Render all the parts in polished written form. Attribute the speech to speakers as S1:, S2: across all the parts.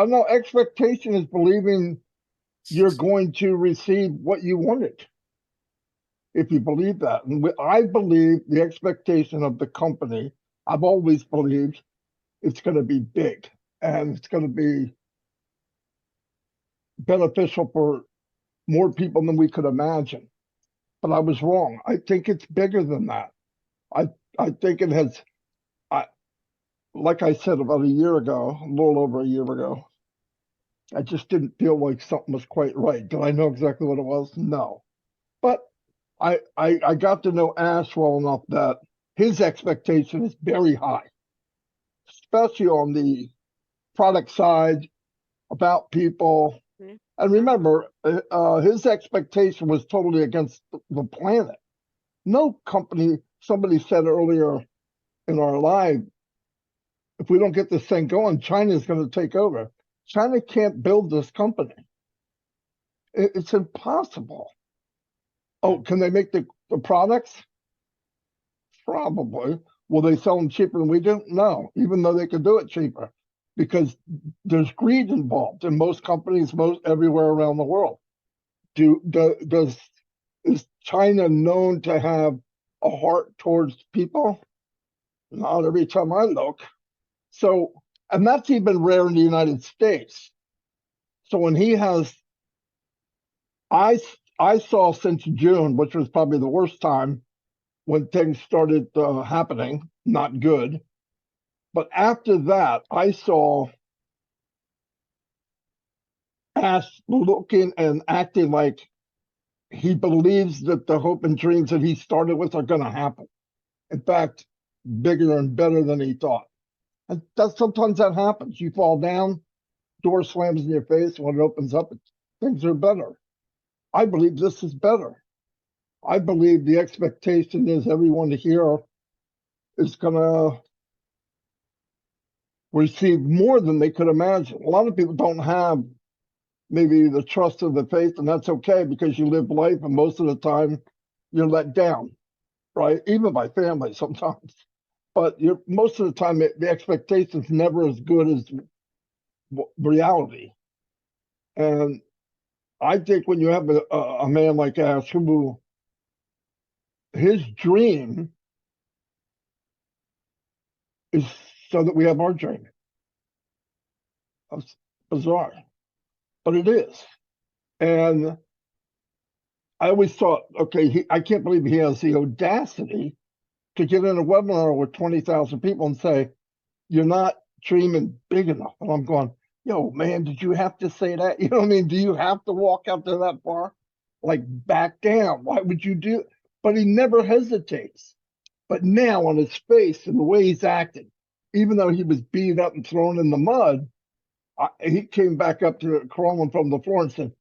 S1: No, expectation is believing you're going to receive what you wanted. If you believe that, and I believe the expectation of the company, I've always believed it's going to be big and it's going to be beneficial for more people than we could imagine. But I was wrong. I think it's bigger than that. I I think it has. I like I said about a year ago, a little over a year ago. I just didn't feel like something was quite right. Did I know exactly what it was? No. But I got to know Ash well enough that his expectation is very high, especially on the product side, about people.
S2: Mhm.
S1: And remember, his expectation was totally against the planet. No company, somebody said earlier in our live, if we don't get this thing going, China is going to take over. China can't build this company. It's impossible. Oh, can they make the products? Probably. Will they sell them cheaper than we do? No, even though they could do it cheaper, because there's greed involved in most companies, most everywhere around the world. Does is China known to have a heart towards people? Not every time I look. So, and that's even rare in the United States. So when he has, I I saw since June, which was probably the worst time when things started happening, not good. But after that, I saw Ash looking and acting like he believes that the hope and dreams that he started with are going to happen. In fact, bigger and better than he thought. And that sometimes that happens. You fall down, door slams in your face. When it opens up, things are better. I believe this is better. I believe the expectation is everyone here is going to receive more than they could imagine. A lot of people don't have maybe the trust of the faith, and that's okay because you live life, and most of the time you're let down, right? Even by family sometimes. But you're most of the time the expectation's never as good as reality. And I think when you have a man like Ash, who his dream is so that we have our dream. That's bizarre, but it is. And I always thought, okay, I can't believe he has the audacity to get in a webinar with 20,000 people and say, you're not dreaming big enough. And I'm going, yo, man, did you have to say that? You know what I mean? Do you have to walk out there that far? Like, back down. Why would you do it? But he never hesitates. But now on his face and the way he's acting, even though he was beat up and thrown in the mud, he came back up to crawling from the floor and said,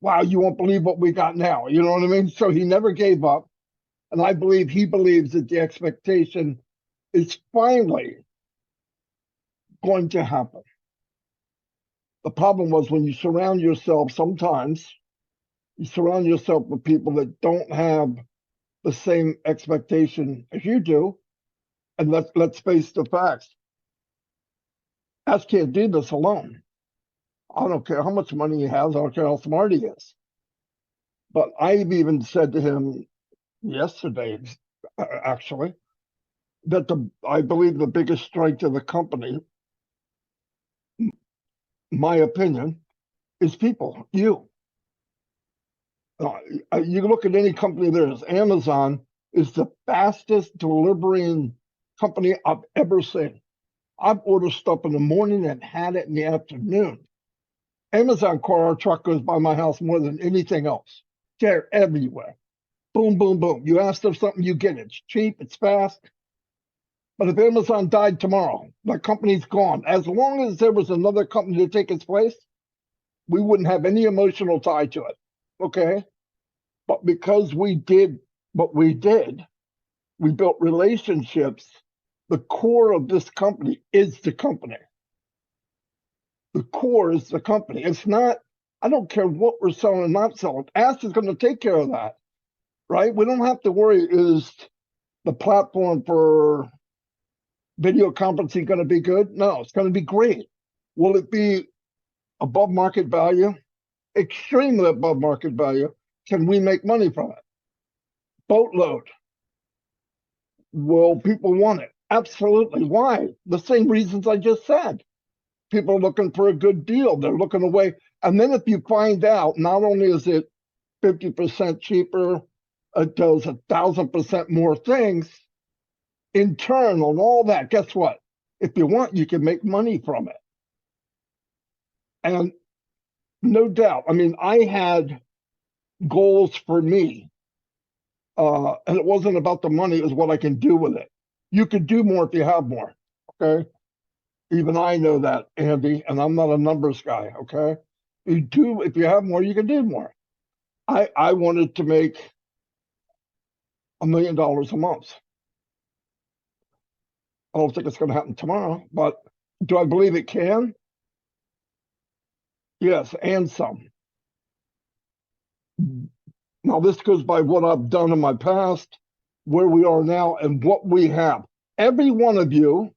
S1: wow, you won't believe what we got now. You know what I mean? So he never gave up. And I believe he believes that the expectation is finally going to happen. The problem was when you surround yourself, sometimes you surround yourself with people that don't have the same expectation as you do. And let's face the facts. Ash can't do this alone. I don't care how much money he has. I don't care how smart he is. But I've even said to him yesterday, actually, that I believe the biggest strength of the company, my opinion, is people. You look at any company there is. Amazon is the fastest delivering company I've ever seen. I've ordered stuff in the morning and had it in the afternoon. Amazon car or truck goes by my house more than anything else. They're everywhere. Boom, boom, boom. You ask them something, you get it. It's cheap, it's fast. But if Amazon died tomorrow, the company's gone. As long as there was another company to take its place, we wouldn't have any emotional tie to it. Okay? But because we did what we did, we built relationships. The core of this company is the company. The core is the company. It's not, I don't care what we're selling and not selling. Ask is going to take care of that, right? We don't have to worry, is the platform for video conferencing going to be good? No, it's going to be great. Will it be above market value, extremely above market value. Can we make money from it? Boatload. Will people want it? Absolutely. Why? The same reasons I just said. People are looking for a good deal. They're looking away. And then if you find out, not only is it 50% cheaper, it does 1,000% more things, internal and all that, guess what? If you want, you can make money from it. And no doubt, I mean, I had goals for me. And it wasn't about the money, it was what I can do with it. You could do more if you have more. Okay. Even I know that, Andy, and I'm not a numbers guy. Okay. If you have more, you can do more. I wanted to make $1 million a month. I don't think it's going to happen tomorrow, but do I believe it can? Yes, and some. Now, this goes by what I've done in my past, where we are now, and what we have. Every one of you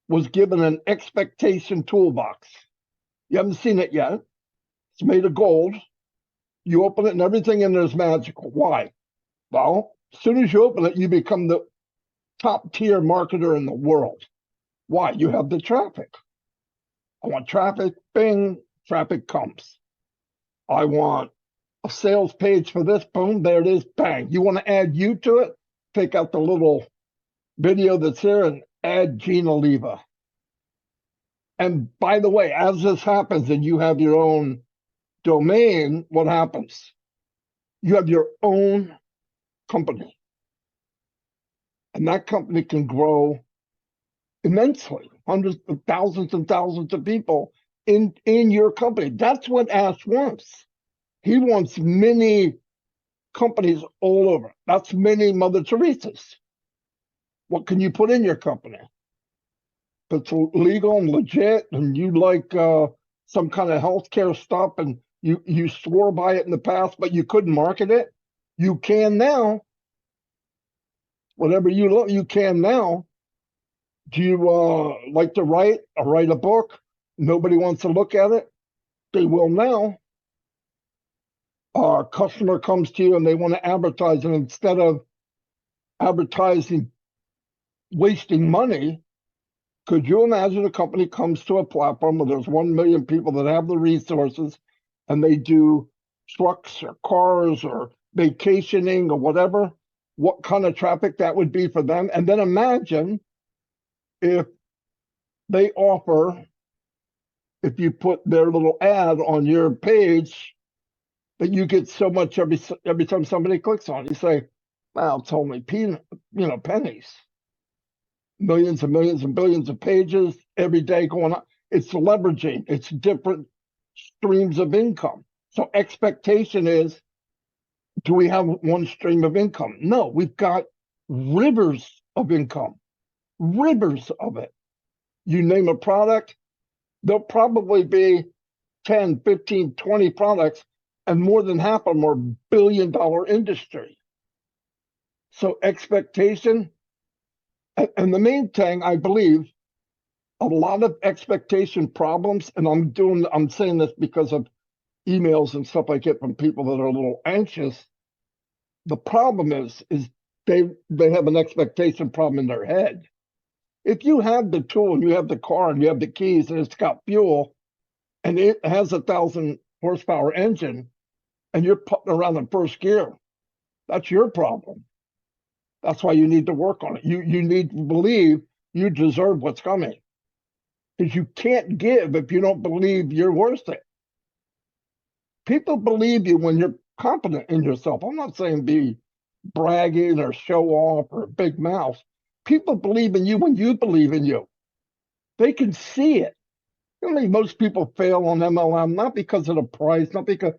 S1: was given an expectation toolbox. You haven't seen it yet. It's made of gold. You open it and everything in there is magical. Why? Well, as soon as you open it, you become the top tier marketer in the world. Why? You have the traffic. I want traffic, bing, traffic comes. I want a sales page for this, boom, there it is, bang. You want to add you to it? Take out the little video that's here and add Gina Leva. And by the way, as this happens and you have your own domain, what happens? You have your own company. And that company can grow immensely, hundreds of thousands and thousands of people in your company. That's what Ash wants. He wants many companies all over. That's many Mother Teresa's. What can you put in your company? That's legal and legit, and you like some kind of healthcare stuff, and you swore by it in the past, but you couldn't market it. You can now. Whatever you love, you can now. Do you like to write or write a book? Nobody wants to look at it. They will now. A customer comes to you and they want to advertise, and instead of advertising, wasting money, could you imagine a company comes to a platform where there's 1 million people that have the resources and they do trucks or cars or vacationing or whatever? What kind of traffic that would be for them? And then imagine if they offer, if you put their little ad on your page, that you get so much every time somebody clicks on it. You say, wow, it's only pennies. Millions and millions and billions of pages every day going on. It's leveraging. It's different streams of income. So expectation is, do we have one stream of income? No, we've got rivers of income, rivers of it. You name a product, there'll probably be 10, 15, 20 products, and more than half of them are billion-dollar industry. So expectation, and the main thing, I believe, a lot of expectation problems, and I'm saying this because of emails and stuff I get from people that are a little anxious. The problem is they have an expectation problem in their head. If you have the tool and you have the car and you have the keys and it's got fuel and it has 1,000 horsepower engine and you're putting around in first gear, that's your problem. That's why you need to work on it. You need to believe you deserve what's coming, because you can't give if you don't believe you're worth it. People believe you when you're confident in yourself. I'm not saying be bragging or show off or a big mouth. People believe in you when you believe in you. They can see it. I mean, most people fail on MLM, not because of the price, not because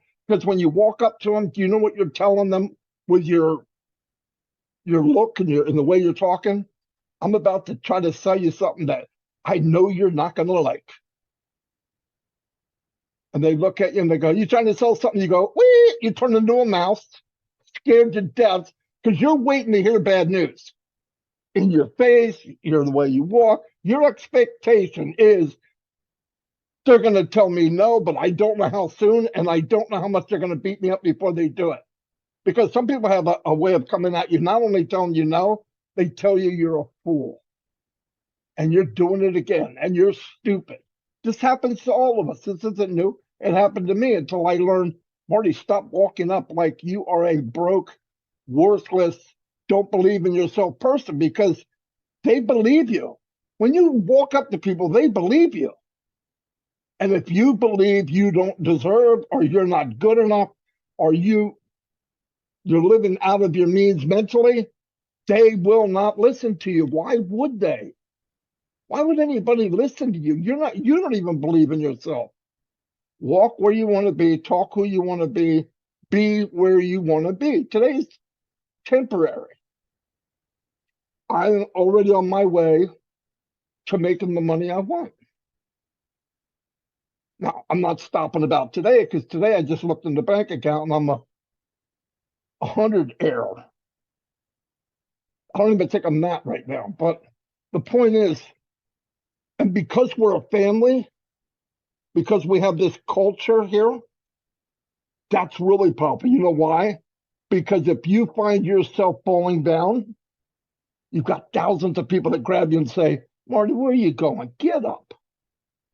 S1: when you walk up to them, do you know what you're telling them with your look and the way you're talking? I'm about to try to sell you something that I know you're not going to like. And they look at you and they go, you trying to sell something? You go, wee! You turn into a mouse, scared to death, because you're waiting to hear bad news. In your face, you're the way you walk. Your expectation is they're going to tell me no, but I don't know how soon, and I don't know how much they're going to beat me up before they do it. Because some people have a way of coming at you, not only telling you no, they tell you you're a fool and you're doing it again and you're stupid. This happens to all of us. This isn't new. It happened to me until I learned, Marty, stop walking up like you are a broke, worthless, don't believe in yourself person, because they believe you. When you walk up to people, they believe you. And if you believe you don't deserve, or you're not good enough, or you're living out of your means mentally, they will not listen to you. Why would they? Why would anybody listen to you? You don't even believe in yourself. Walk where you want to be, talk who you want to be where you want to be. Today's temporary. I'm already on my way to making the money I want. Now, I'm not stopping about today, because today I just looked in the bank account and I'm 100 error. I don't even think I'm that right now. But the point is, and because we're a family, because we have this culture here, that's really powerful. You know why? Because if you find yourself falling down, you've got thousands of people that grab you and say, Marty, where are you going? Get up.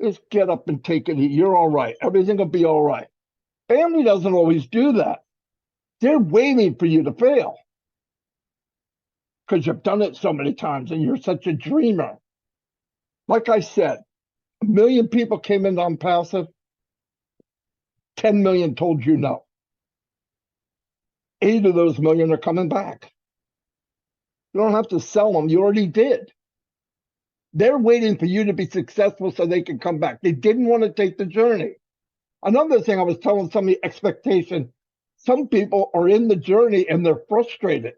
S1: Just get up and take it. You're all right. Everything will be all right. Family doesn't always do that. They're waiting for you to fail because you've done it so many times and you're such a dreamer. Like I said, 1 million people came in on passive, 10 million told you no. 8 of those million are coming back. You don't have to sell them. You already did. They're waiting for you to be successful so they can come back. They didn't want to take the journey. Another thing I was telling somebody, expectation. Some people are in the journey and they're frustrated.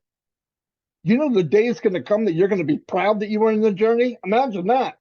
S1: You know, the day is going to come that you're going to be proud that you were in the journey. Imagine that.